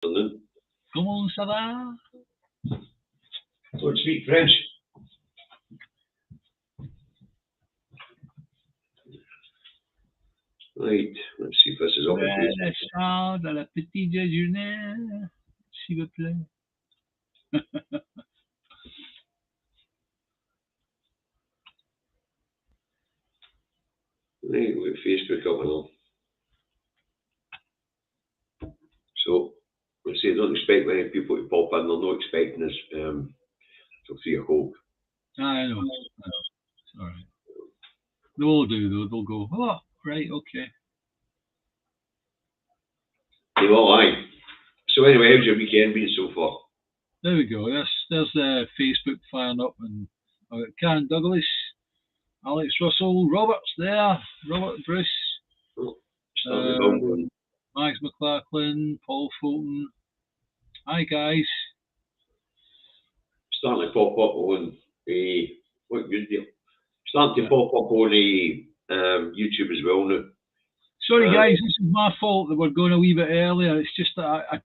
afternoon. Comment ça va? Don't speak French. Right, let's see if this is up. Le char de la petite déjeuner, s'il vous plaît. Right, with Facebook up and all. So, let's say, don't expect many people to pop in. They're not expecting us till 3 o'clock. I know. It's all right. They'll do, though. They'll go, oh, right, okay. They will, aye. So anyway, how's your weekend been so far? There we go. There's Facebook firing up, and I've got Karen Douglas, Alex Russell, Robert's there, Robert Bruce, Max McLaughlin, Paul Fulton. Hi guys. Starting to pop up on what good deal? Starting to pop up on YouTube as well now. Sorry guys, this is my fault that we're going a wee bit earlier. It's just that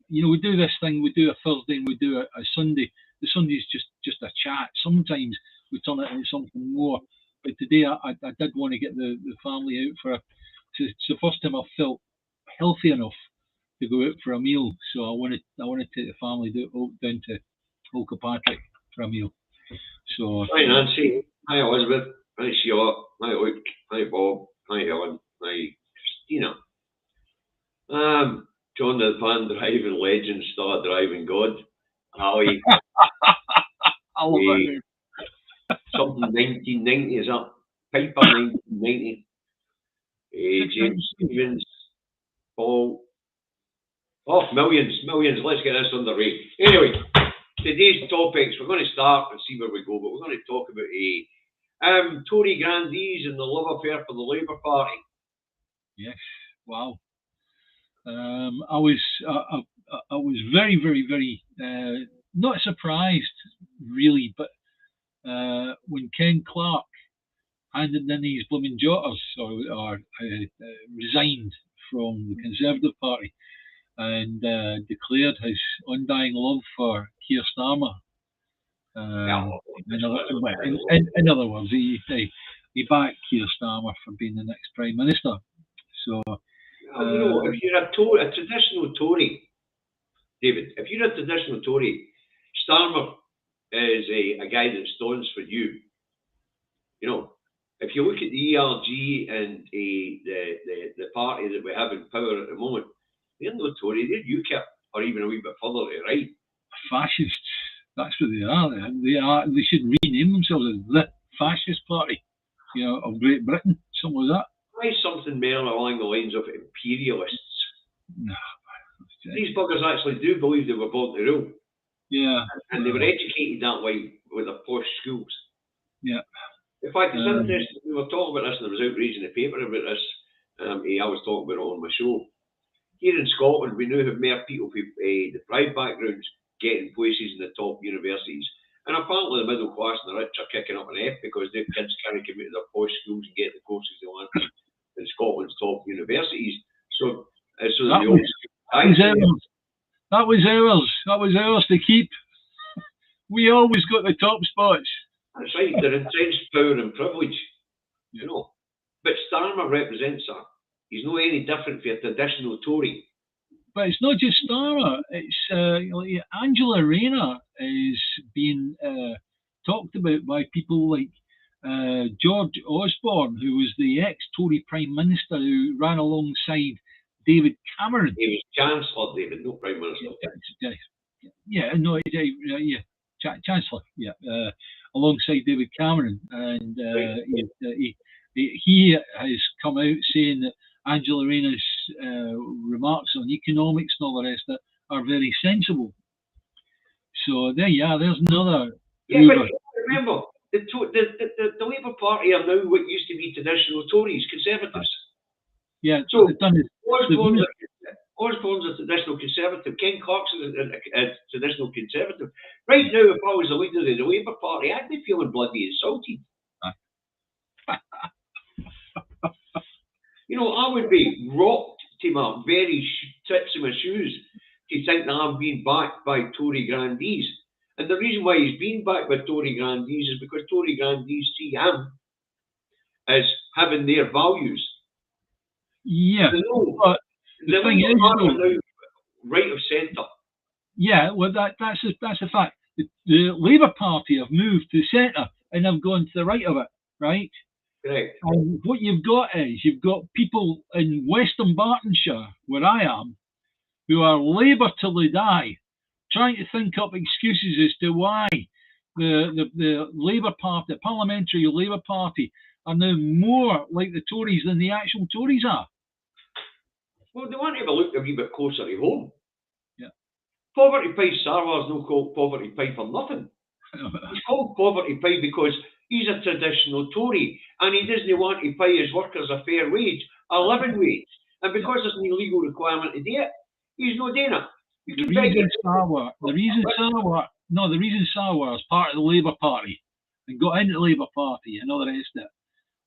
we do this thing. We do a Thursday and we do a Sunday. The Sunday's just a chat. Sometimes we turn it into something more. But today I did want to get the family out for it's the first time I've felt healthy enough to go out for a meal. So I want to take the family down to Kilpatrick for a meal. So hi Nancy, hi Elizabeth, hi Sheila, hi Luke, hi Bob, hi Helen, hi Christina. John the Pan driving legend, star driving god. Ali. I love that. Something 1990 is up. Piper 1990. James Stevens. Paul. Oh, millions. Let's get this underway. Anyway, today's topics, we're going to start and see where we go, but we're going to talk about Tory grandees and the love affair for the Labour Party. Yes. Wow. I was very, very, very not surprised really, but when Ken Clark handed in his blooming jotters or resigned from the Conservative Party and declared his undying love for Keir Starmer. In other words, he backed Keir Starmer for being the next Prime Minister. So. If you're a traditional Tory, David, if you're a traditional Tory, Starmer is a guy that stands for you. You know, if you look at the ERG and the party that we have in power at the moment, they're no Tory, they're UKIP, or even a wee bit further to the right. Fascists. That's what they are. They should rename themselves as the Fascist Party, of Great Britain, something like that. Try something more along the lines of imperialists. No. These buggers actually do believe they were born to rule. Yeah. And they were educated that way with their posh schools. Yeah. In fact, it's interesting. We were talking about this, and there was outrage in the paper about this. I was talking about it on my show. Here in Scotland, we now have more people with deprived backgrounds getting places in the top universities. And apparently the middle class and the rich are kicking up an F because their kids can't come out of their posh schools and get the courses they want in Scotland's top universities. So that was ours to keep. We always got the top spots. That's right. They're entrenched power and privilege, you know. But Starmer represents that. He's not any different from a traditional Tory. But it's not just Starmer. It's Angela Rayner is being talked about by people like George Osborne, who was the ex-Tory Prime Minister who ran alongside David Cameron. He was Chancellor, David, no Prime Minister. Chancellor, alongside David Cameron. And he has come out saying that Angela Rayner's remarks on economics and all the rest of it are very sensible. So there you are, there's another. Yeah, but remember, the Labour Party are now what used to be traditional Tories, Conservatives. Yeah, so Osborne's a traditional Conservative, Ken Clark's a traditional Conservative. Right now, if I was the leader of the Labour Party, I'd be feeling bloody insulted. I would be rocked to my very tips of my shoes to think that I'm being backed by Tory grandees. And the reason why he's being backed by Tory grandees is because Tory grandees see him as having their values. Yeah, but the thing is, now right of centre. Yeah, well, that's a fact. The Labour Party have moved to the centre and have gone to the right of it, right? Correct. And what you've got is you've got people in Western Bartonshire, where I am, who are Labour till they die, trying to think up excuses as to why the Labour Party, the Parliamentary Labour Party, are now more like the Tories than the actual Tories are. Well, they want to have a look a wee bit closer to home. Yeah. Poverty Pie Sarwar's not called Poverty Pie for nothing. He's called Poverty Pie because he's a traditional Tory and he doesn't want to pay his workers a fair wage, a living wage. And because there's an illegal requirement to do it, he's not doing it. The reason Sarwar is part of the Labour Party and got into the Labour Party and all the rest of it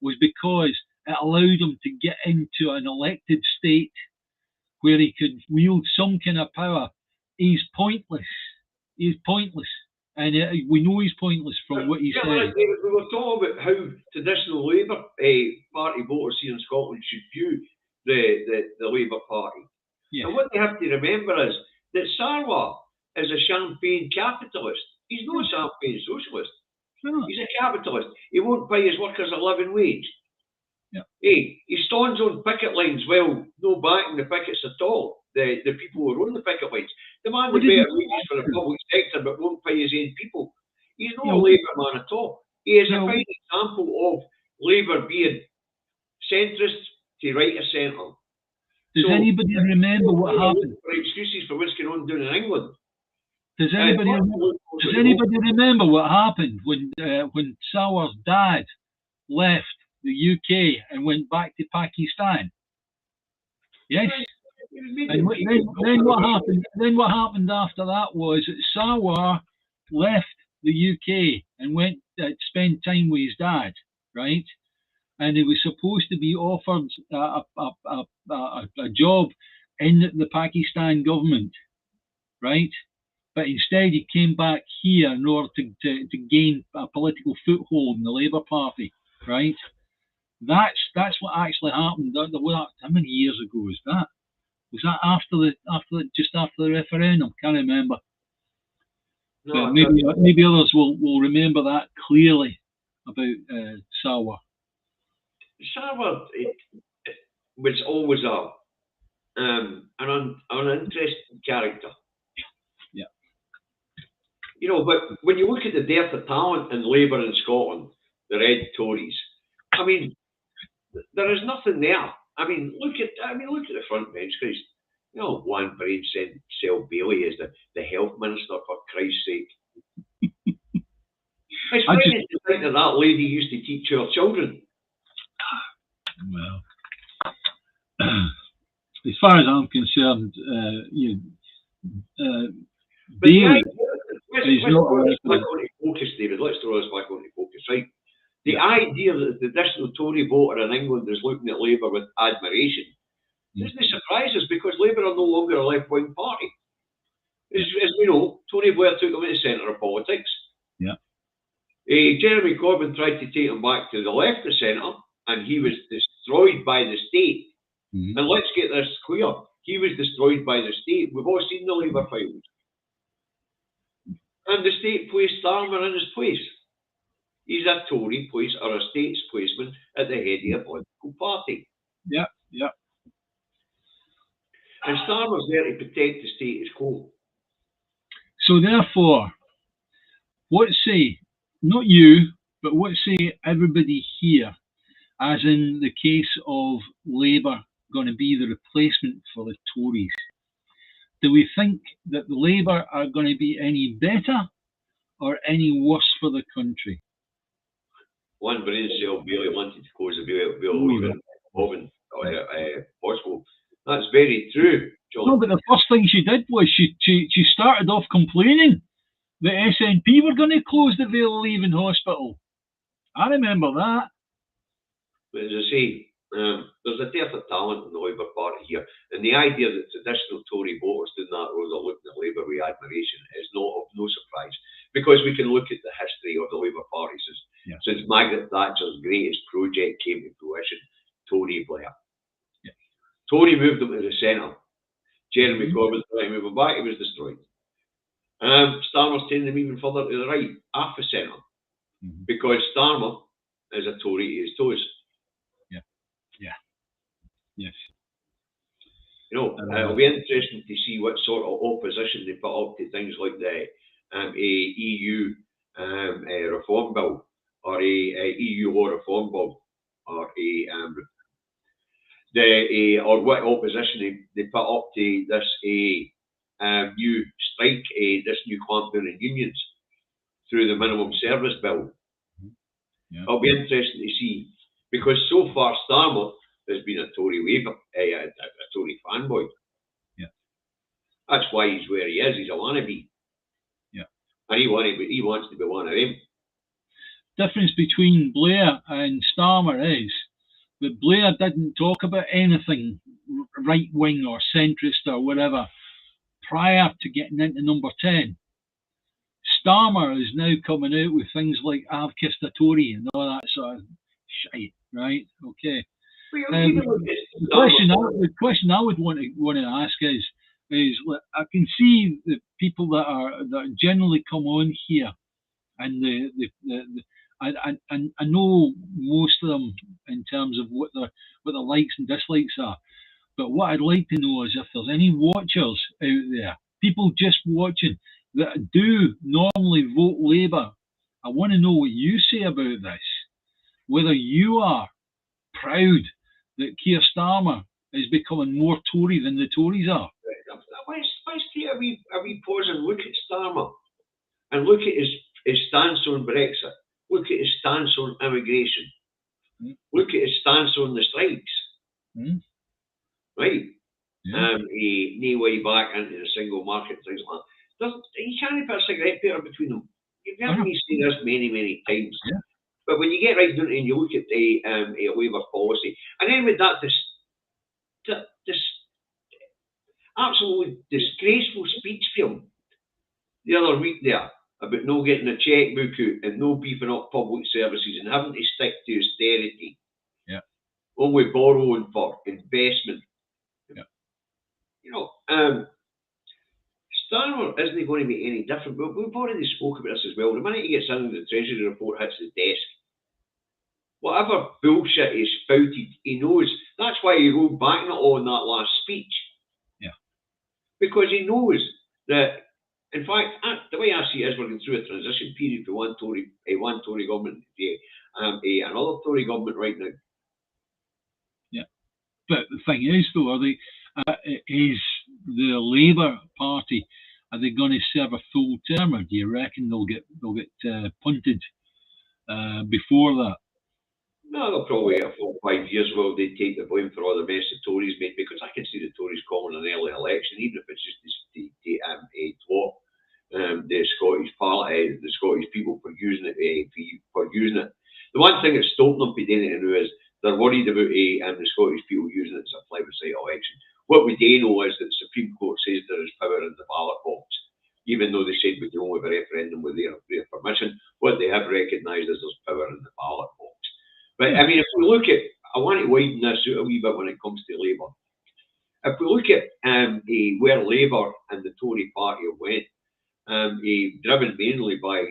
was because it allowed him to get into an elected state where he could wield some kind of power. He's pointless. He's pointless. And we know he's pointless from what he said. We were talking about how traditional Labour Party voters here in Scotland should view the Labour Party. Yes. And what they have to remember is that Sarwar is a champagne capitalist. He's not a champagne socialist. No. He's a capitalist. He won't pay his workers a living wage. Yeah. He stands on picket lines, well, no backing the pickets at all. The people who run the picket lines. Demand the better wages for the public sector but won't pay his own people. He's not a Labour man at all. He is a fine example of Labour being centrist to right of centre. Does anybody remember what happened? For excuses for what's going on down in England. Does anybody remember what happened when Sarwar's dad left the UK and went back to Pakistan? Yes. And then what happened? Then what happened after that was that Sarwar left the UK and went to spend time with his dad, right? And he was supposed to be offered a job in the Pakistan government, right? But instead he came back here in order to gain a political foothold in the Labour Party, right? That's what actually happened. How many years ago was that? Was that just after the referendum? Can't remember. No, but maybe others will remember that clearly about Sarwar. Sarwar was always an interesting character. Yeah. You know, but when you look at the dearth of talent in Labour in Scotland, the Red Tories, I mean, there is nothing there. I mean, look at the front bench, Christ. You know, one brain said Sel Bailey is the health minister, for Christ's sake. It's funny to think that lady used to teach our children. Well, as far as I'm concerned, Bailey is not. David, let's throw this back on the focus, right? The idea that the traditional Tory voter in England is looking at Labour with admiration doesn't surprise us because Labour are no longer a left-wing party. As we know, Tony Blair took them into the centre of politics. Yeah. Jeremy Corbyn tried to take him back to the left of centre, and he was destroyed by the state. Mm-hmm. And let's get this clear: he was destroyed by the state. We've all seen the Labour files, and the state placed Starmer in his place. He's a Tory place or a state's placement at the head of a political party. Yeah, yeah. And Starmer's there to protect the status quo. So therefore, what say, not you, but what say everybody here, as in the case of Labour going to be the replacement for the Tories? Do we think that the Labour are going to be any better or any worse for the country? One brain cell Bailey wanted to close the bill even possible. That's very true, John. No, but the first thing she did was she started off complaining that SNP were going to close the Vale Leaving Hospital. I remember that. But as I say, there's a dearth of talent in the Labour Party here, and the idea that traditional Tory voters doing that road are looking at Labour with admiration is not of no surprise, because we can look at the history of the Labour Party since Margaret Thatcher's greatest project came to fruition, Tony Blair. Yeah. Tony moved them to the centre. Jeremy Corbyn tried to move him back, he was destroyed. Starmer's taking them even further to the right, half the centre, because Starmer is a Tory to his toes. Yes. You know, it'll be interesting to see what sort of opposition they put up to things like the EU reform bill, or a EU law reform bill, or or what opposition they put up to this new strike, this new clampdown on unions through the minimum service bill. It'll be interesting to see, because so far Starmer has been a Tory waver, a Tory fanboy. Yeah. That's why he's where he is. He's a wannabe. Yeah. And he wants to be one of them. Difference between Blair and Starmer is that Blair didn't talk about anything right wing or centrist or whatever prior to getting into number 10. Starmer is now coming out with things like "I've kissed a Tory" and all that sort of shite, right? Okay. The question I would want to ask is I can see the people that generally come on here, and I know most of them in terms of what their likes and dislikes are. But what I'd like to know is if there's any watchers out there, people just watching that do normally vote Labour. I want to know what you say about this. Whether you are proud that Keir Starmer is becoming more Tory than the Tories are. Let's take a wee pause and look at Starmer, and look at his stance on Brexit. Look at his stance on immigration. Look at his stance on the strikes. Right? He knee way back into the single market, things like that. You can't put a cigarette paper between them. You've heard me say this many times. Yeah. But when you get right down and you look at the Labour policy, and then with that this absolutely disgraceful speech film the other week there about no getting a chequebook out and no beefing up public services and having to stick to austerity. Yeah. Only borrowing for investment. Yeah. You know, Starmer isn't going to be any different, but we've already spoke about this as well. The minute he gets in, the Treasury report hits his desk, whatever bullshit he's spouted, he knows. That's why he rolled back on that last speech. Yeah. Because he knows that, in fact, the way I see it is we're going through a transition period for one Tory government to another Tory government right now. Yeah. But the thing is, though, is the Labour Party, are they going to serve a full term, or do you reckon they'll get punted before that? No, they'll probably wait 4 or 5 years while they take the blame for all the mess the Tories made, because I can see the Tories calling an early election, even if it's just to thwart the Scottish Parliament, the Scottish people for using it. The one thing that's stopping them from doing it now is they're worried about the Scottish people using it as a plebiscite election. What we do know is that the Supreme Court says there is power in the ballot box, even though they said we can only have a referendum with their permission. What they have recognised is there's power in the ballot box. But I mean, if we look at, I want to widen this out a wee bit when it comes to Labour. If we look at where Labour and the Tory party went, driven mainly by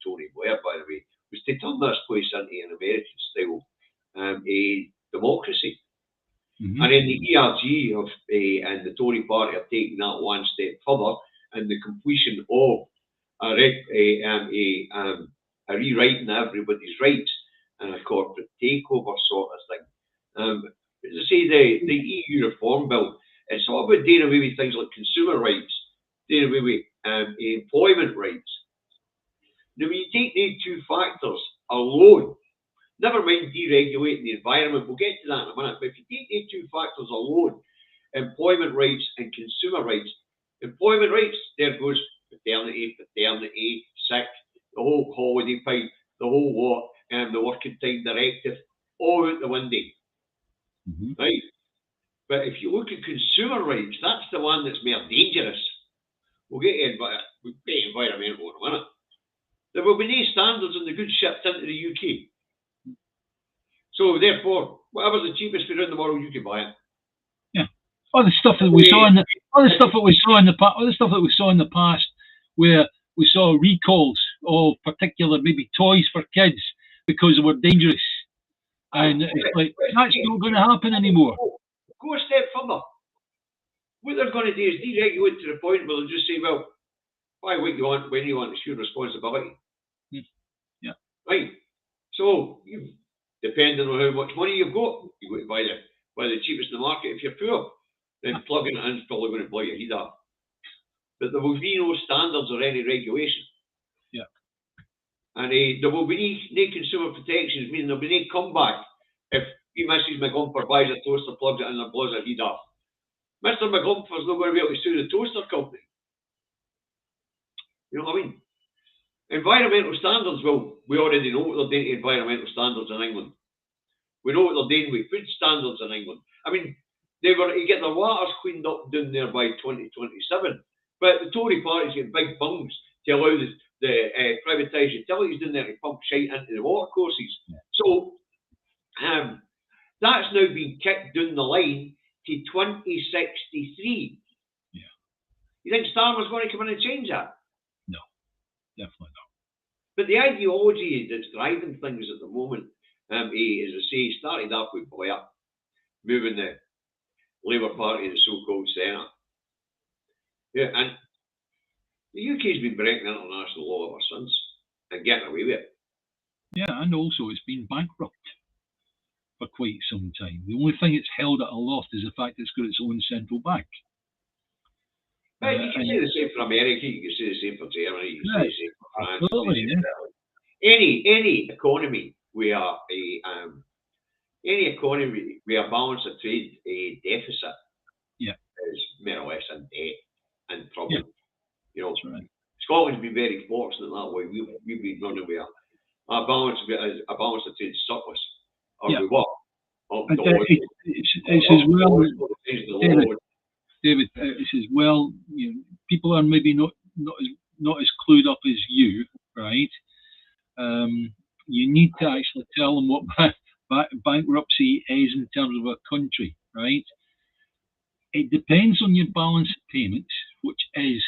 Tony Blair, by the way, was to turn this place into an American-style democracy. And then the ERG and the Tory party are taking that one step further, and the completion of a rewriting everybody's rights and a corporate takeover sort of thing. As I say, the EU reform bill, it's all about doing away with things like consumer rights, doing away with employment rights. Now, when you take these two factors alone, never mind deregulating the environment, we'll get to that in a minute, but if you take these two factors alone, employment rights and consumer rights, employment rights, there goes paternity, sick, the whole holiday pipe, the whole lot, and the working time directive, all out the window. we'll get environmental in a minute. There will be no standards on the goods shipped into the UK. So therefore, whatever's the cheapest food in the world, you can buy it. Yeah. All the stuff that we saw in the past, where we saw recalls of particular maybe toys for kids because they were dangerous, and it's like that's not going to happen anymore. Go a step further. What they're going to do is deregulate to the point where they'll just say, well, buy what you want when you want. It's your responsibility. Yeah. Right. So depending on how much money you've got, you've got to buy the cheapest in the market. If you're poor, then plugging it in is probably going to blow your head up. But there will be no standards or any regulation. Yeah. And there will be no consumer protections, meaning there'll be no comeback if Mrs. McGumper buys a toaster, plugs it in and blows her head off. Mr. McGumper's not going to be able to sue the toaster company. You know what I mean? Environmental standards, well, we already know what they're doing to environmental standards in England. We know what they're doing with food standards in England. I mean, they were to get their waters cleaned up down there by 2027. But the Tory party's getting big bungs to allow the privatised utilities down there to pump shite into the water courses. Yeah. So that's now been kicked down the line to 2063. Yeah. You think Starmer's going to come in and change that? No, definitely not. But the ideology that's driving things at the moment, as I say, started off with Blair, moving the Labour Party, the so-called Senate. Yeah, and the UK's been breaking international law ever since and getting away with it. Yeah, and also it's been bankrupt for quite some time. The only thing it's held at aloft is the fact it's got its own central bank. But you can say the same for America, you can say the same for Germany, you can say the same for France. Absolutely, yeah. Any economy where balance of trade deficit is more or less in debt and trouble. Yeah. You know, That's right. Scotland's been very fortunate that way. We've been running with a balance of trade surplus. Or we were. It's as well, David, it's as well, you know, people are maybe not as clued up as you, right? You need to actually tell them what bankruptcy is in terms of a country, right? It depends on your balance of payments, which is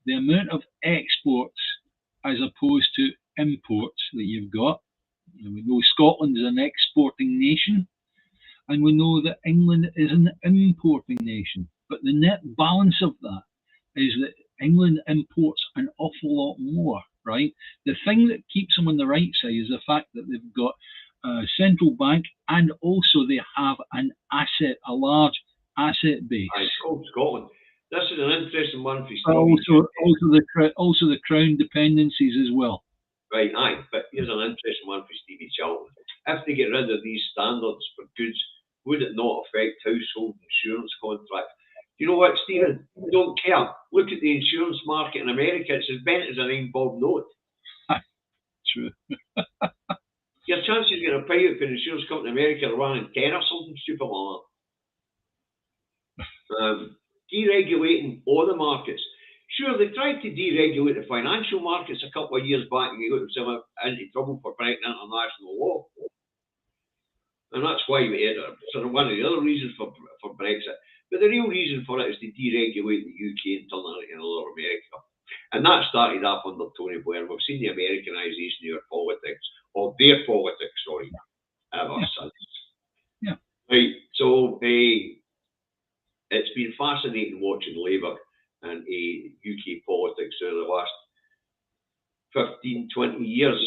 the amount of exports as opposed to imports that you've got. And we know Scotland is an exporting nation, and we know that England is an importing nation. But the net balance of that is that England imports an awful lot more, right? The thing that keeps them on the right side is the fact that they've got a central bank, and also they have a large asset base. Scotland. This is an interesting one for Stevie. Also the crown dependencies as well. Right, but here's an interesting one for Stevie Charlton. If they get rid of these standards for goods, would it not affect household insurance contracts? You know what, Stephen? I don't care. Look at the insurance market in America. It's as bent as a 9-bob note. True. Your chances of getting a payout for an insurance company in America are running 10 or something stupid like that. Deregulating all the markets. Sure, they tried to deregulate the financial markets a couple of years back and they got themselves into trouble for breaking international law. And that's why we had sort of one of the other reasons for Brexit. But the real reason for it is to deregulate the UK and turn it into another America. And that started off under Tony Blair. We've seen the Americanisation of their politics, ever since. Yeah. Right, so it's been fascinating watching Labour and UK politics over the last 15, 20 years,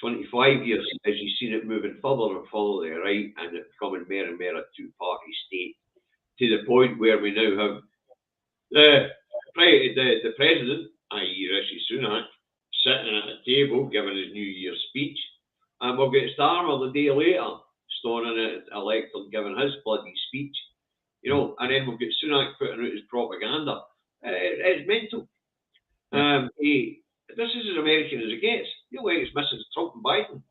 25 years, as you've seen it moving further and further to the right, and it becoming more and more a two-party state, to the point where we now have the president, i.e. Rishi Sunak, sitting at a table giving his New Year's speech, and we'll get Starmer the day later storming it elected giving his bloody speech. You know, and then we'll get Sunak putting out his propaganda. It's mental. This is as American as it gets. The only thing it's missing is Trump and Biden.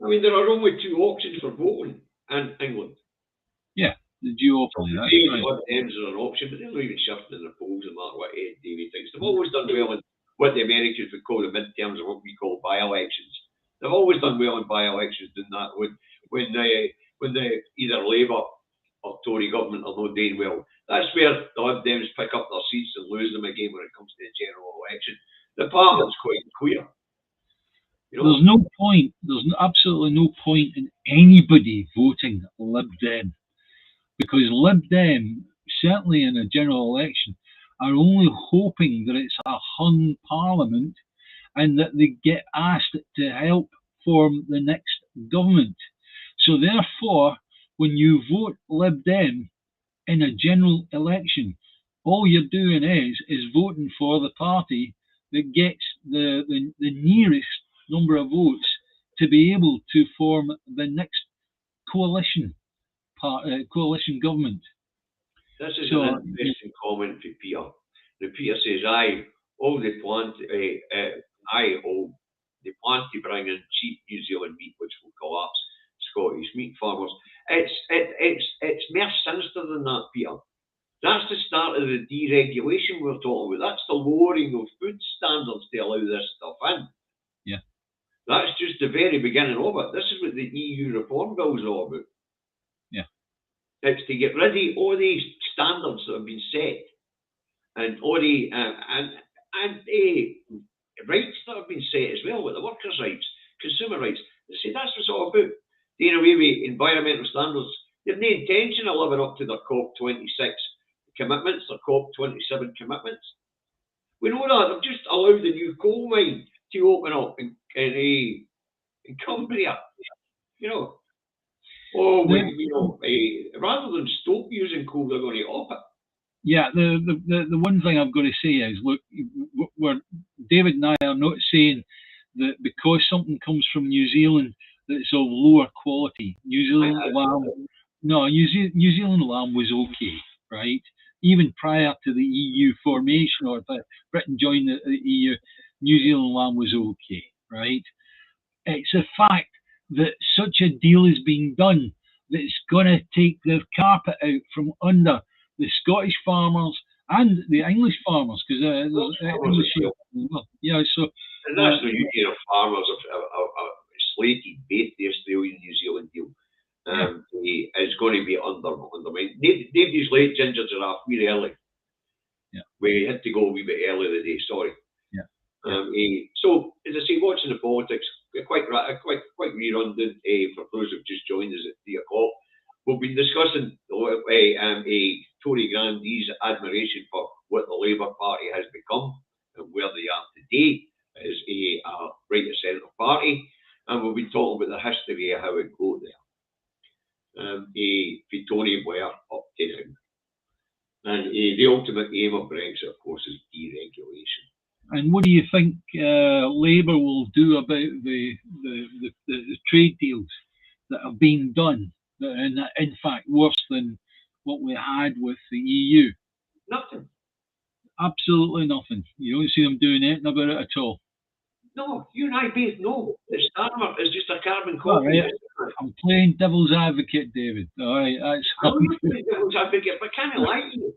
I mean, there are only two options for voting in England. Yeah. The duopoly, that's right. Lib Dems are an option, but they're not even shifting in their polls no matter what Ed Davey thinks. They've always done well in what the Americans would call the midterms or what we call by-elections. They've always done well in by-elections, doing that when the either Labour or Tory government are not doing well. That's where the Lib Dems pick up their seats and lose them again when it comes to the general election. The pattern's quite clear. You know? There's no point. There's absolutely no point in anybody voting Lib Dem, because Lib Dem, certainly in a general election, are only hoping that it's a hung parliament and that they get asked to help form the next government. So therefore, when you vote Lib Dem in a general election, all you're doing is voting for the party that gets the nearest number of votes to be able to form the next coalition government. This is an interesting comment from Peter. Now, Peter says, all they plan to bring in cheap New Zealand meat, which will collapse Scottish meat farmers. It's more sinister than that, Peter. That's the start of the deregulation we're talking about. That's the lowering of food standards to allow this stuff in. Yeah. That's just the very beginning of it. This is what the EU reform bill is all about. Yeah. It's to get rid of all these standards that have been set and all the rights that have been set as well, with the workers' rights, consumer rights. They say that's what it's all about. Doing away with environmental standards. They've no intention of living up to their COP26 commitments, their COP27 commitments. We know that. They've just allowed the new coal mine to open up in Cumbria. You know. Rather than stop using coal, they're going to up it. Yeah, the one thing I've got to say is, look, David and I are not saying that because something comes from New Zealand that it's of lower quality. New Zealand lamb was okay, right? Even prior to the EU formation, or if Britain joined the EU, New Zealand lamb was okay, right? It's a fact that such a deal is being done that's going to take the carpet out from under the Scottish farmers and the English farmers, because there's English as well. Yeah, so the National Union of Farmers have slated both the Australian New Zealand deal. It's going to be undermined. Davies late ginger giraffe really early. Yeah. We had to go a wee bit early today. Sorry. Yeah. So as I say, watching the politics, quite redundant for those who've just joined us at 3:00. We've been discussing Tory grandees' admiration for what the Labour Party has become and where they are today as a right of centre party, and we've been talking about the history of how it got there. For Tony Blair up to now, and the ultimate aim of Brexit, of course, is deregulation. And what do you think Labour will do about the trade deals that have been done, that are in fact worse than what we had with the EU? Nothing. Absolutely nothing. You don't see them doing anything about it at all. No, you and I both know that Starmer is just a carbon copy. Right. I'm playing devil's advocate, David. All right, that's. I'm not playing devil's advocate, but can I lie to you?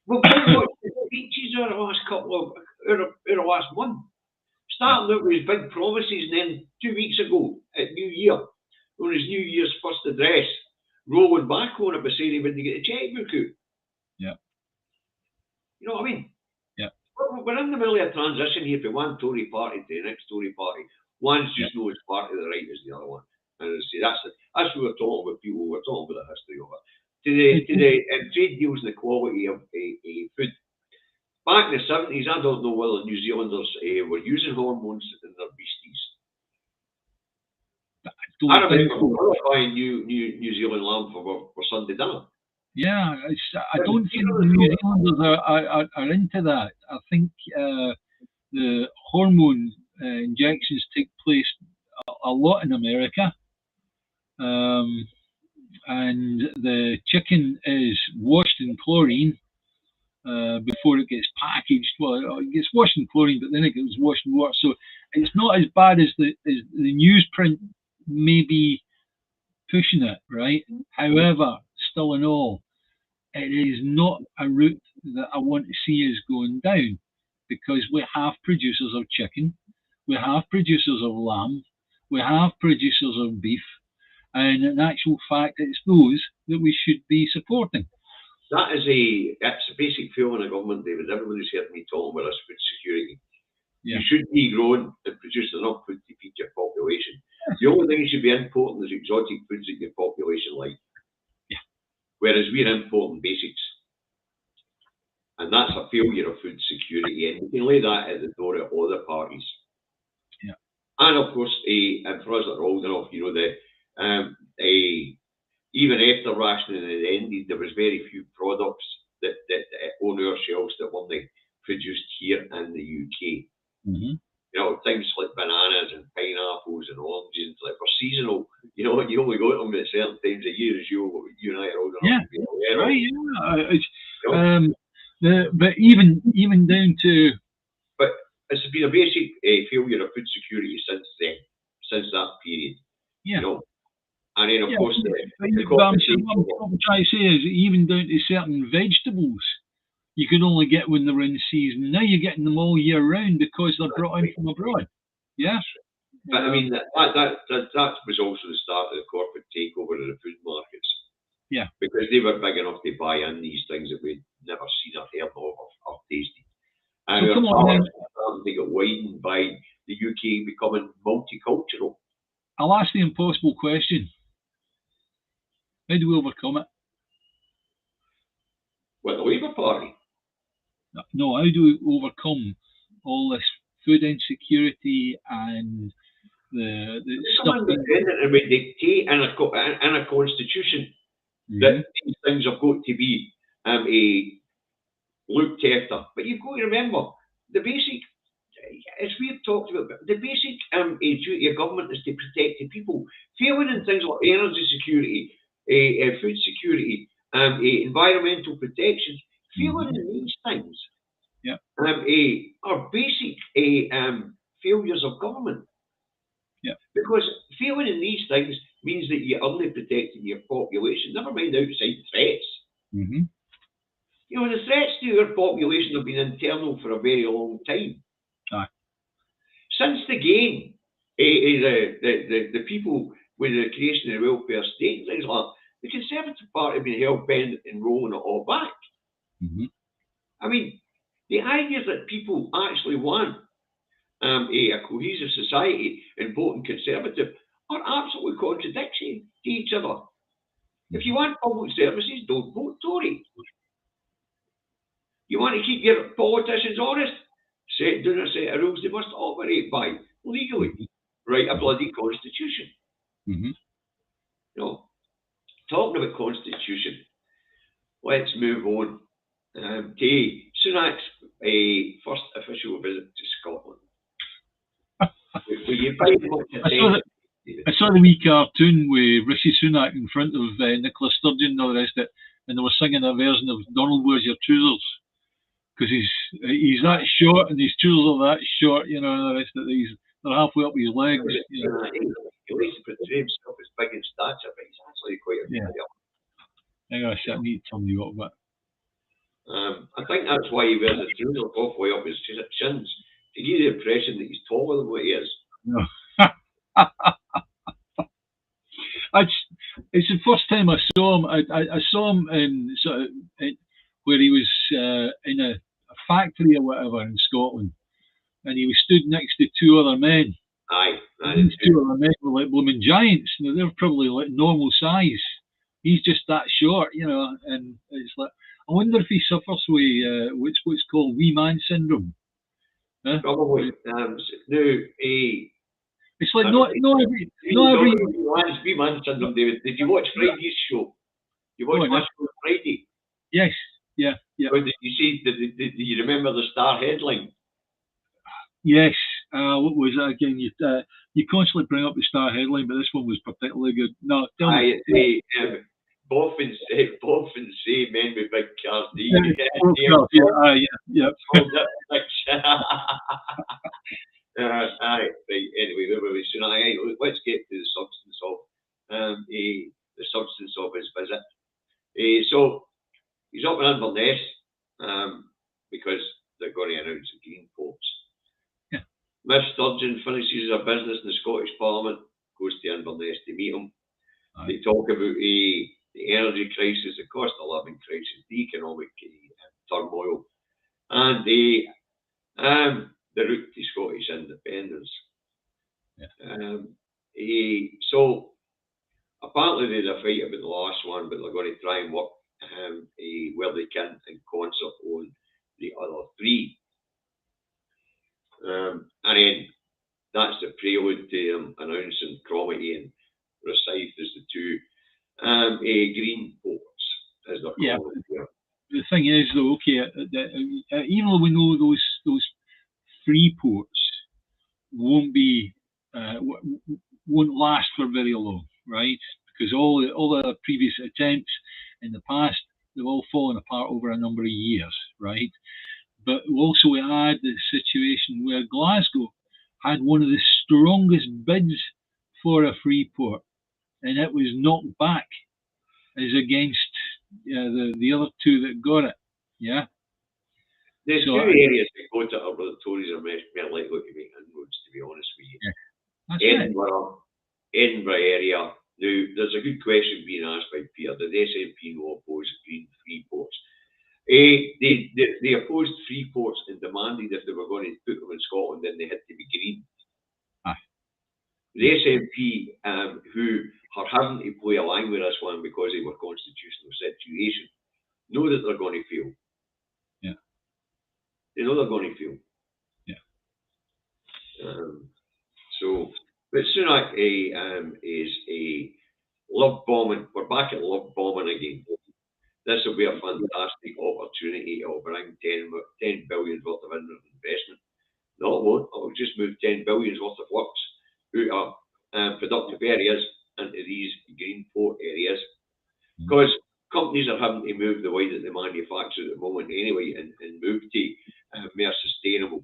We've been watching the speeches over the last the last month. Starting out with his big promises, and then 2 weeks ago at New Year, on his New Year's first address, rolling back on it by saying he wouldn't get a chequebook out. Yeah. You know what I mean? Yeah. We're in the middle of a transition here from one Tory party to the next Tory party. One's just no as far to the right as the other one. And that's what we're talking about, people. We're talking about the history of it. To the trade deals and the quality of food. Back in the 70s, I don't know whether New Zealanders were using hormones in their beasties. I remember buying New Zealand lamb for Sunday dinner. Yeah, I don't think the New Zealanders are into that. I think the hormone injections take place a lot in America. And the chicken is washed in chlorine before it gets packaged. Well, it gets washed in chlorine, but then it gets washed in water. So it's not as bad as the newsprint maybe pushing it, right? However, still in all, it is not a route that I want to see us going down, because we have producers of chicken, we have producers of lamb, we have producers of beef, and in actual fact, it's those that we should be supporting. That's a basic feeling of government, David. Everybody's heard me talking about this food security. Yeah. You should be growing and producing enough food to feed your population. The only thing you should be importing is exotic foods that your population like. Yeah. Whereas we're importing basics. And that's a failure of food security. And you can lay that at the door of other parties. Yeah. And of course, and for us that are old enough, you know, even after rationing had ended, there was very few products that on our shelves that weren't produced here in the UK. Mm-hmm. You know, things like bananas and pineapples and oranges, like for seasonal. You know, you only go to them at certain times of year, as you and I are old enough to be aware of. Right, yeah. You know? But even down to. But it's been a basic failure of food security since that period. Yeah. You know? And then, of course, what I'm trying to say is, even down to certain vegetables, you can only get when they're in season. Now you're getting them all year round because they're brought in from abroad. Yeah. But I mean, that was also the start of the corporate takeover of the food markets. Yeah. Because they were big enough to buy in these things that we'd never seen or heard of or tasted. And so come on, then. Starting to get widened by the UK becoming multicultural. I'll ask the impossible question. How do we overcome it? With the Labour Party? No, how do we overcome all this food insecurity and the stuff? And we dictate in a constitution that these things have got to be looked after. But you've got to remember, the basic, as we've talked about, the basic duty of government is to protect the people. Failing in things like energy security, food security, environmental protection, failing in these things are basic failures of government. Yeah. Because failing in these things means that you're only protecting your population, never mind outside threats. Mm-hmm. You know, the threats to your population have been internal for a very long time. Since the gain, the people with the creation of the welfare state and things like that, the Conservative Party have been hell bent in rolling it all back. Mm-hmm. I mean, the idea that people actually want a cohesive society and voting Conservative are absolutely contradictory to each other. If you want public services, don't vote Tory. You want to keep your politicians honest? Set down a set of rules they must operate by legally. Write a bloody constitution. Mm-hmm. You know, talking about constitution, let's move on to Sunak's first official visit to Scotland. Will you pay much attention? I saw the wee cartoon with Rishi Sunak in front of Nicola Sturgeon and all the rest of it, and they were singing a version of Donald, Where's Your Trousers? Because he's that short and his trousers are that short, you know, and the rest of it, they're halfway up his legs. He likes to portray himself as big in stature, but he's actually quite a big girl. Hang on a second, I need to turn you up a bit. I think that's why he wears his trousers halfway up his shins, to give the impression that he's taller than what he is. No. It's the first time I saw him. I saw him in where he was in a factory or whatever in Scotland, and he was stood next to two other men. These two other men were like blooming giants. You know, they're probably like normal size. He's just that short, you know, and it's like, I wonder if he suffers with what's called wee man syndrome. Huh? Probably. It's like not every wee man syndrome, David. Did you watch Friday's show? You watched my show Friday? Yes. Yeah. Well, did you see? Did you remember the star headline? Yes. What was that again? You constantly bring up the star headline, but this one was particularly good. No, tell me. Boffins say men with big cars. Right. Anyway, let's get to the substance of up in Inverness because they're going to announce the Green Ports. Yeah. Miss Sturgeon finishes her business in the Scottish Parliament, goes to Inverness to meet him. Aye. They talk about the energy crisis, the cost of living crisis, the economic turmoil, and the route to Scottish independence. Yeah. So apparently there's a fight about the last one, but they're going to try and work where they can in concert on the other three. And then that's the prelude to announcing Cromarty and Rosyth as the two green ports, as they're called here. The thing is, though, okay, even though we know those free ports won't last for very long, right? Because all the previous attempts in the past, they've all fallen apart over a number of years, right? But also we had the situation where Glasgow had one of the strongest bids for a free port, and it was knocked back as against the other two that got it. Yeah. There's two areas that go to where the Tories are more likely to make inroads, to be honest with you. Yeah, that's Edinburgh area. Now, there's a good question being asked by Peter. Did SNP no oppose green free ports? They opposed free ports and demanded if they were going to put them in Scotland, then they had to be green. The SNP, who are having to play along with this one because of their constitutional situation, know that they're going to fail. Yeah. They know they're going to fail. Yeah. But Sunak is a love bombing. We're back at love bombing again. This will be a fantastic opportunity. It'll bring 10 billion worth of investment. No, it won't. It'll just move 10 billion worth of works out of productive areas into these green port areas. Because companies are having to move the way that they manufacture at the moment anyway and move to more sustainable.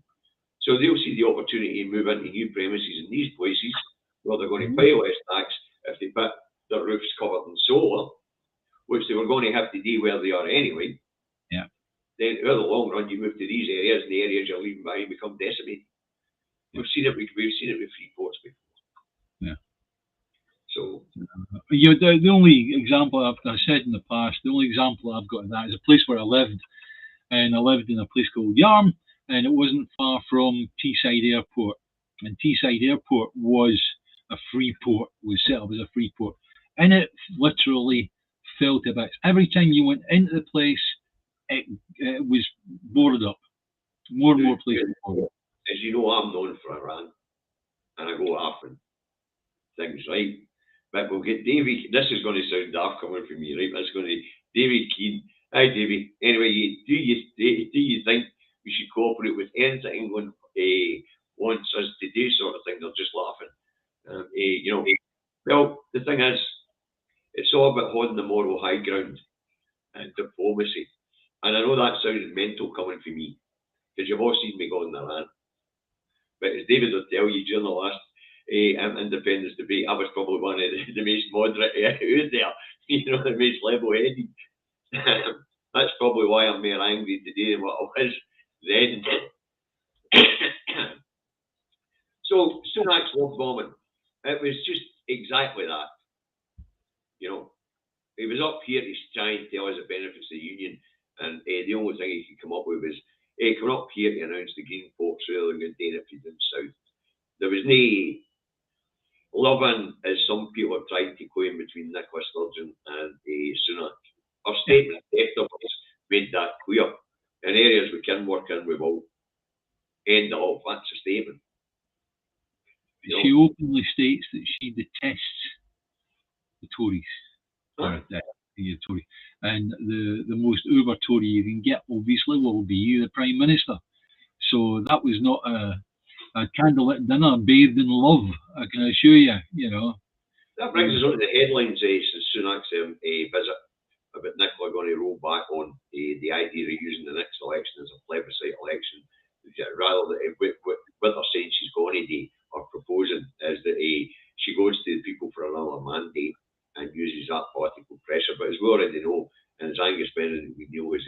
So they'll see the opportunity to move into new premises in these places where they're going to pay less tax if they put their roofs covered in solar, which they were going to have to do where they are anyway. Yeah. Then in the long run, you move to these areas, and the areas you're leaving behind become decimated. We've seen it with free ports before. Yeah. So the only example I've said in the past, the only example I've got of that is a place where I lived, and I lived in a place called Yarm, and it wasn't far from Teesside Airport, and Teesside Airport was a free port, was set up as a free port, and it literally fell to bits. Every time you went into the place, it was boarded up. More and more places boarded up. As you know, I'm known for a rant, and I go off and things, right? But we'll get Davy. This is going to sound daft coming from me, right? That's going to Davy Keane. Hi, Davy. Anyway, do you think we should cooperate with anything England wants us to do, sort of thing? They're just laughing. Well, the thing is, it's all about holding the moral high ground and diplomacy. And I know that sounded mental coming from me, because you've all seen me go on the rant. But as David will tell you, during the last independence debate, I was probably one of the most moderate out there, the most level-headed. That's probably why I'm more angry today than what I was then. So, Sunak's love bombing, it was just exactly that. He was up here to try and tell us the benefits of the union, and the only thing he could come up with was come up here to announce the green ports rather than doing it from down south. There was no loving, as some people have tried to claim, between Nicola Sturgeon and Sunak. Our statement afterwards made that clear. In areas we can work in, we will end it off. That's a statement. She openly states that she detests the Tories. The Tory. And the most uber Tory you can get, obviously, will be the Prime Minister. So that was not a candlelit dinner bathed in love, I can assure you, That brings us on to the headlines since Sunak's visit about Nicola going to roll back on the idea of using the next election as a plebiscite election, rather than with her saying she's going to do, or proposing, is that she goes to the people for another mandate and uses that political pressure. But as we already know, and as Angus Bennett we knew, is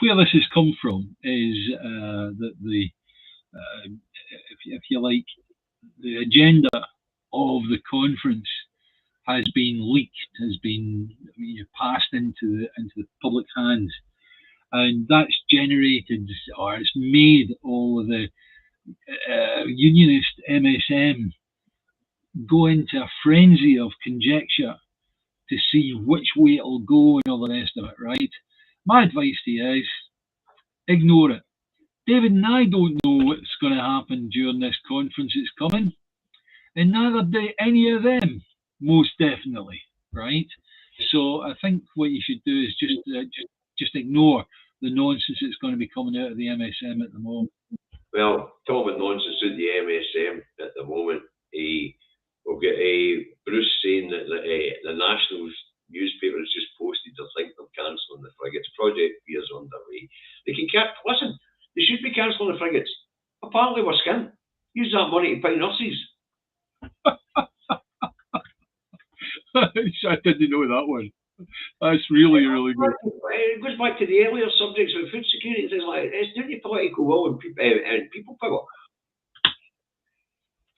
where this has come from is that if you like, the agenda of the conference has been leaked, has been passed into the public hands, and that's generated, or it's made all of the unionist MSM go into a frenzy of conjecture to see which way it'll go and all the rest of it, right? My advice to you is ignore it. David and I don't know what's going to happen during this conference that's coming, and neither do any of them, most definitely, right? So I think what you should do is just ignore the nonsense that's going to be coming out of the MSM at the moment. Well, talking nonsense with the MSM at the moment, we'll get Bruce saying that the National newspaper has just posted their think they're cancelling the frigates. Project B is underway. They can listen. They should be cancelling the frigates. Apparently, we're skint. Use that money to pay nurses. I didn't know that one. That's really, really good. It goes back to the earlier subjects of food security. Things like it's down to political will and people power.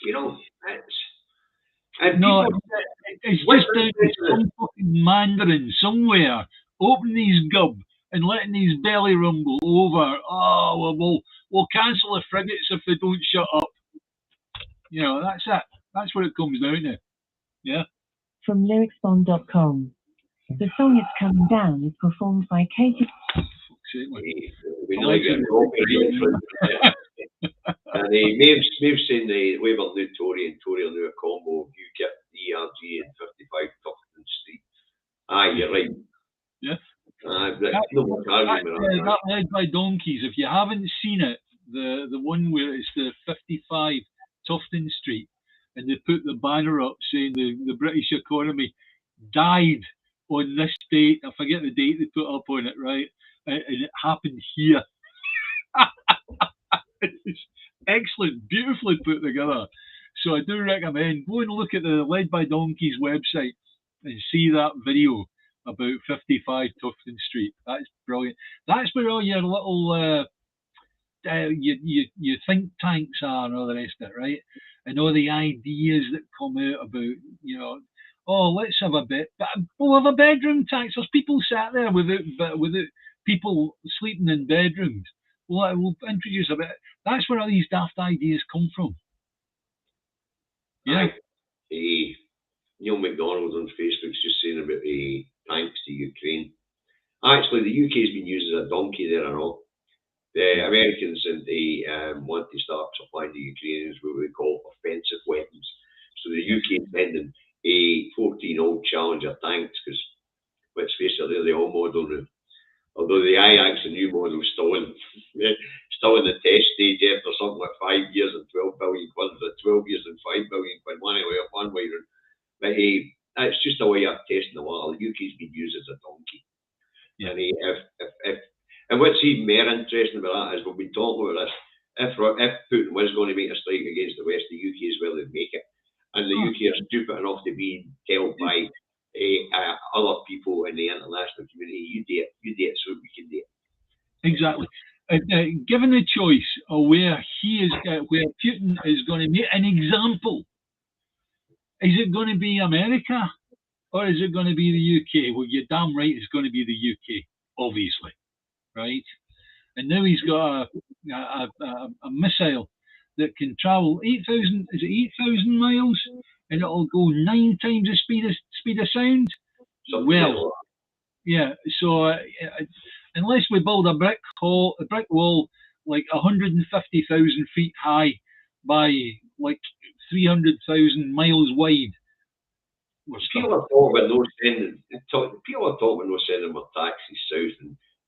You know, it's just down to some fucking mandarin somewhere opening his gob and letting his belly rumble over. Oh, we'll cancel the frigates if they don't shut up. You know, that's it. That's what it comes down to. Yeah. From lyricsbomb.com. The song It's Coming Down is performed by Katie. We know you get and Maeve's saying the Labour new Tory and Tory will do a combo of UKIP, ERG and 55 Tufton Street. Aye, you're right. Yeah. That Led by Donkeys, if you haven't seen it, the one where it's the 55 Tufton Street, and they put the banner up saying the British economy died on this date. I forget the date they put up on it, right? And it happened here. It's excellent, beautifully put together. So I do recommend go and look at the Led by Donkeys website and see that video about 55 Tufton Street. That's brilliant. That's where all your little your think tanks are and all the rest of it, right? And all the ideas that come out about, let's have a bit. We'll have a bedroom tax. There's people sat there without people sleeping in bedrooms. We'll introduce a bit. That's where all these daft ideas come from. Yeah. Neil McDonald on Facebook's just saying about tanks to Ukraine. Actually, the UK has been used as a donkey there and all. The Americans and they want to start supplying the Ukrainians what we call offensive weapons. So the UK is sending 14 old Challenger tanks because, let's face it, they're the old model now. Although the IAX, the new model, is still in the test stage after something like 5 years and 12 billion quid, 12 years and 5 billion quid, one way around. But it's just a way of testing the water. The UK's been used as a donkey. Yeah. And and what's even more interesting about that is we've been talking about this. If Putin was going to make a strike against the West, the UK is where they'd make it. And the UK are stupid enough to be told by other people in the international community, you do it so we can do it. Exactly. Given the choice of where Putin is going to make an example, is it going to be America or is it going to be the UK? Well, you're damn right it's going to be the UK, obviously. Right, and now he's got a missile that can travel 8,000 miles, and it'll go 9 times the speed of sound. Well, yeah. So unless we build a brick wall like 150,000 feet high by like 300,000 miles wide. People are talking about no sending more taxis south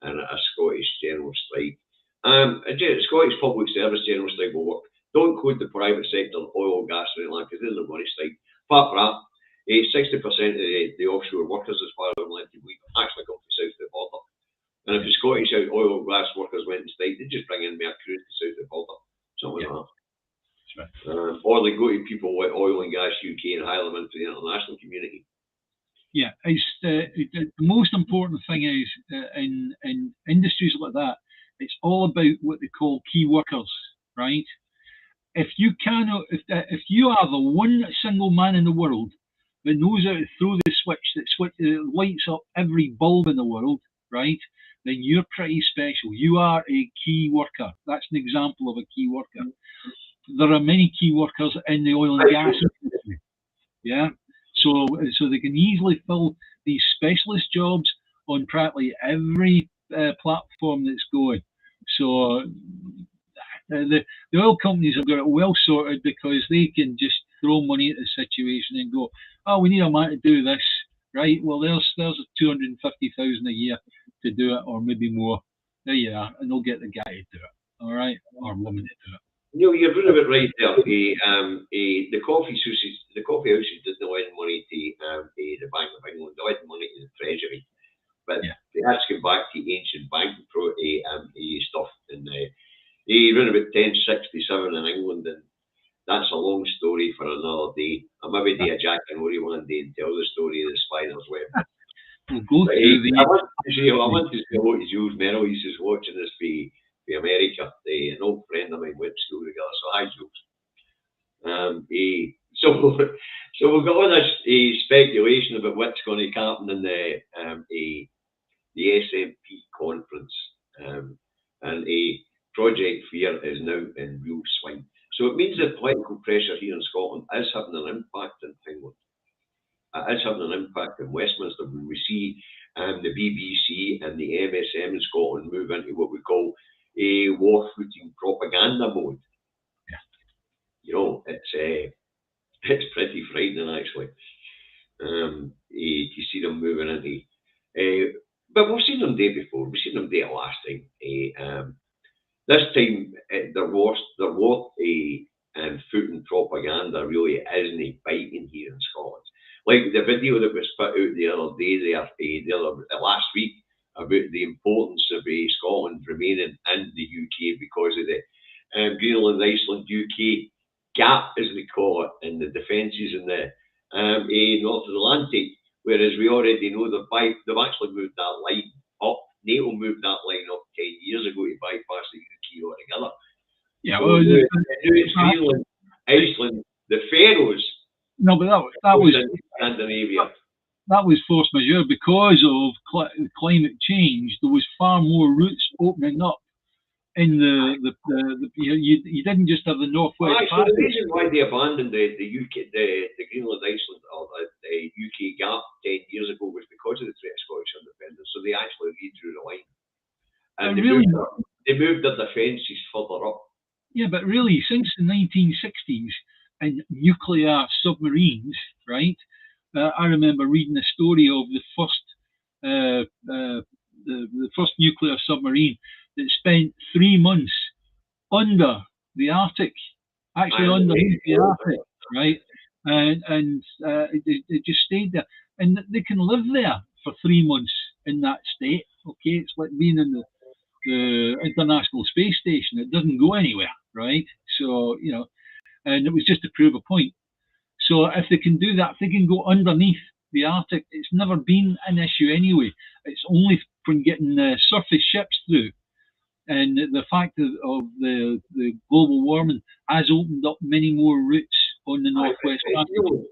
and a Scottish general strike. A Scottish public service general strike will work. Don't quote the private sector, oil, gas, or anything like that, because they're going to strike. Apart from that, 60% of the offshore workers, as far as I'm led to believe, actually come from south of the border. And if the Scottish oil and gas workers went and strike, they'd just bring in more crews to south of the border. Something like that. Right. Or they go to people like Oil and Gas UK and hire them into the international community. Yeah, it's the most important thing is in industries like that, it's all about what they call key workers, right? If you cannot, if you are the one single man in the world that knows how to throw the switch that lights up every bulb in the world, right? Then you're pretty special. You are a key worker. That's an example of a key worker. There are many key workers in the oil and gas industry. Yeah. So they can easily fill these specialist jobs on practically every platform that's going. So the oil companies have got it well sorted because they can just throw money at the situation and go, oh, we need a man to do this, right? Well, there's 250,000 a year to do it, or maybe more. There you are, and they'll get the guy to do it, all right, or woman to do it. No, you're doing a bit right there. The coffee houses didn't lend money to the Bank of England. They lent money to the Treasury, but that's going back to ancient banking stuff. And they run about 1067 in England, and that's a long story for another day. I'll maybe do a Jack and Ori one day and tell the story of the spider's web. We'll go through the. I want to say hello to Jules Merrill. He's watching this for America. An old friend of mine went to school together. So hi, Jules. So we've got all this speculation about what's going to happen in the SMP conference, and Project Fear is now in real swing. So it means that political pressure here in Scotland is having an impact in Finland. It is having an impact in Westminster when we see the BBC and the MSM in Scotland move into what we call a war-footing propaganda mode. Yeah. You know, it's pretty frightening actually. To see them moving into, but we've seen them do it before. We've seen them do it last time. This time, their war foot and propaganda really isn't biting here in Scotland. Like the video that was put out the other day last week about the importance of Scotland remaining in the UK because of the Greenland, Iceland, UK gap, as we call it, in the defences in the North Atlantic. Whereas we already know they've actually moved that line up. NATO moved that line up 10 years ago to bypass the UK altogether. Yeah, so well, it's Greenland, Iceland, the Faroes. No, but that was Scandinavia. That was force majeure because of climate change. There was far more routes opening up in you didn't just have the Northwest Passage. The reason why they abandoned the UK, the Greenland, Iceland, or the UK gap 10 years ago was because of the threat of Scottish independence. So they actually redrew the line, and they moved their defences further up. Yeah, but really, since the 1960s and nuclear submarines, right? I remember reading a story of the first nuclear submarine that spent 3 months under the Arctic, actually underneath the Arctic, right? And it just stayed there, and they can live there for 3 months in that state. Okay, it's like being in the International Space Station. It doesn't go anywhere, right? So and it was just to prove a point. So if they can do that, if they can go underneath the Arctic, it's never been an issue anyway. It's only from getting surface ships through. And the fact of the global warming has opened up many more routes on the Northwest Passage.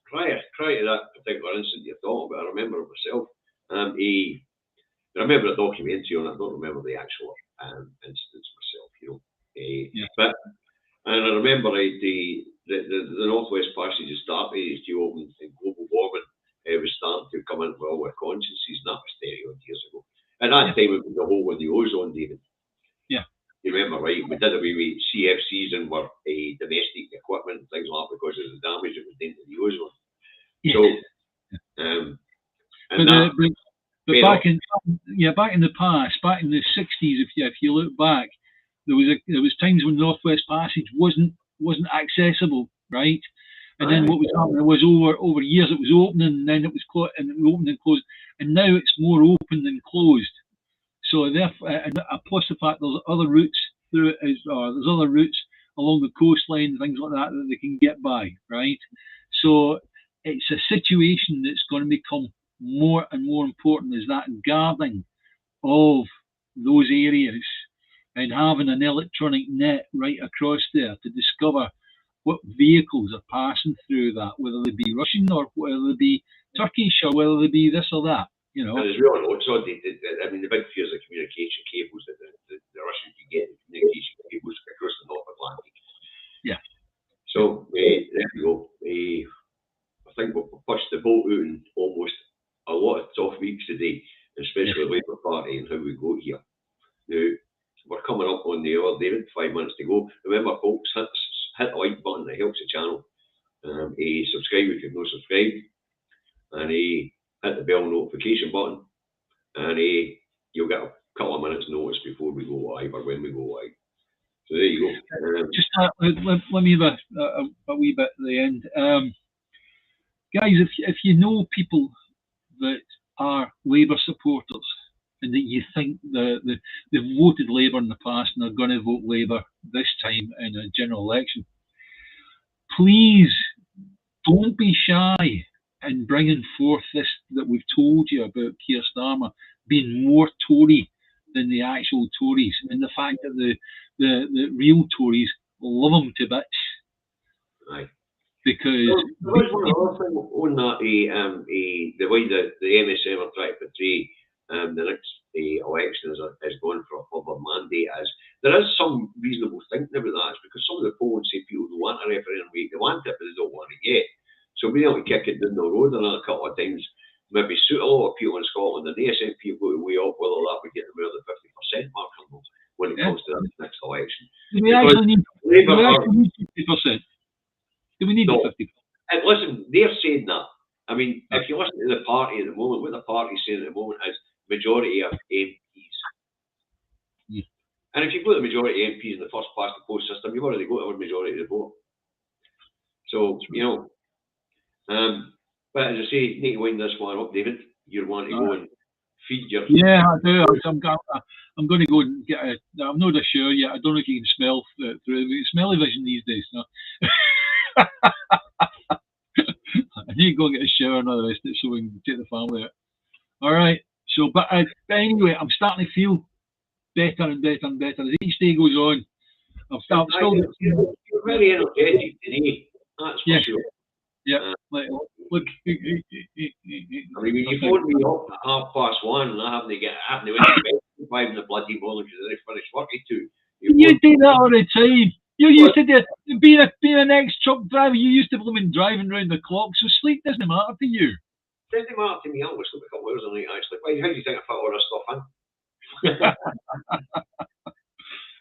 Prior to that particular incident you're talking about, I remember it myself. I remember a documentary on it. I don't remember the actual incidents myself, But and I remember the Northwest Passage is starting to open, and global warming was starting to come into all our consciences, and that was 30 odd years ago. At that time, it was the hole in the ozone, David. Yeah. You remember, right? We did away with CFCs and were domestic equipment and things like that because of the damage it was done to the ozone. Yeah. So, but back in the past, back in the 60s, if you look back, there was times when Northwest Passage wasn't accessible, right? And then what was happening was over years it was opening, and then it was closed, and it opened and closed, and now it's more open than closed. So therefore, and plus the fact there's other routes through it, there's other routes along the coastline, things like that they can get by, right? So it's a situation that's going to become more and more important, is that guarding of those areas and having an electronic net right across there to discover what vehicles are passing through that, whether they be Russian or whether they be Turkish or whether they be this or that, you know. And as we all know, it's all I mean, the big fear is the communication cables that the Russians can get, the communication cables across the North Atlantic. Yeah. So, there we go. I think we've pushed the boat out in almost a lot of tough weeks today, especially the Labour Party and how we go here. Now, we're coming up on the hour, David, 5 minutes to go. Remember, folks, hit the like button, that helps the channel. Subscribe if you've not subscribed. And hit the bell notification button. And you'll get a couple of minutes notice before we go live or when we go live. So there you go. Just let me have a wee bit at the end. Guys, if you know people that are Labour supporters and that you think they've voted Labour in the past and are going to vote Labour this time in a general election, please don't be shy in bringing forth this that we've told you about Keir Starmer being more Tory than the actual Tories, and the fact that the real Tories love him to bits. Aye. Because there was one other thing on that, the way that the MSM are trying to portray the next election is going for a further mandate. There is some reasonable thinking about that. It's because some of the polls say people don't want a referendum, they want it, but they don't want it yet. So we need to kick it down the road another couple of times, maybe suit a lot of people in Scotland, and the SNP will go way up whether that would get them around the 50% mark when it comes to the next election. Do we actually need 50%? Do we need the 50%? And listen, they're saying that. I mean, if you listen to the party at the moment, what the party's saying at the moment is majority of MPs. Yeah. And if you've got the majority of MPs in the first past the post system, you've already got a majority of the vote. So, you know, but as I say, you need to wind this one up, David. You're wanting to go and feed your... Yeah, I do. I'm going to go and get I'm not sure yet. I don't know if you can smell through smelly vision these days. No? I need to go and get a shower and all the rest of it so we can take the family out. All right. So, but anyway, I'm starting to feel better and better and better as each day goes on. You're very energetic today. That's for sure. Yeah. Look. I mean, when you phoned me up at 1:30 and I haven't went to bed 5 in the bloody morning because I finished work at 2. You do that all the time. You used to do, being an ex-truck driver, you used to be driving round the clock, so sleep doesn't matter to you. It doesn't matter to me. I only sleep a couple hours a night, actually. How do you think I fit all this stuff in?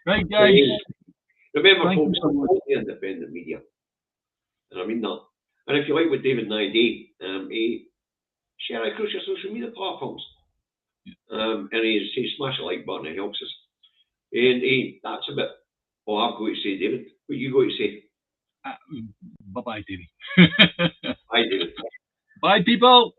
Right, guys. Remember, folks, support the independent media. And I mean that. And if you like what David and I do, share it across your social media platforms. And he smash the like button, it helps us. And that's a bit all I've got to say, David. What you got to say? Bye-bye, David. Bye, David. Bye, people.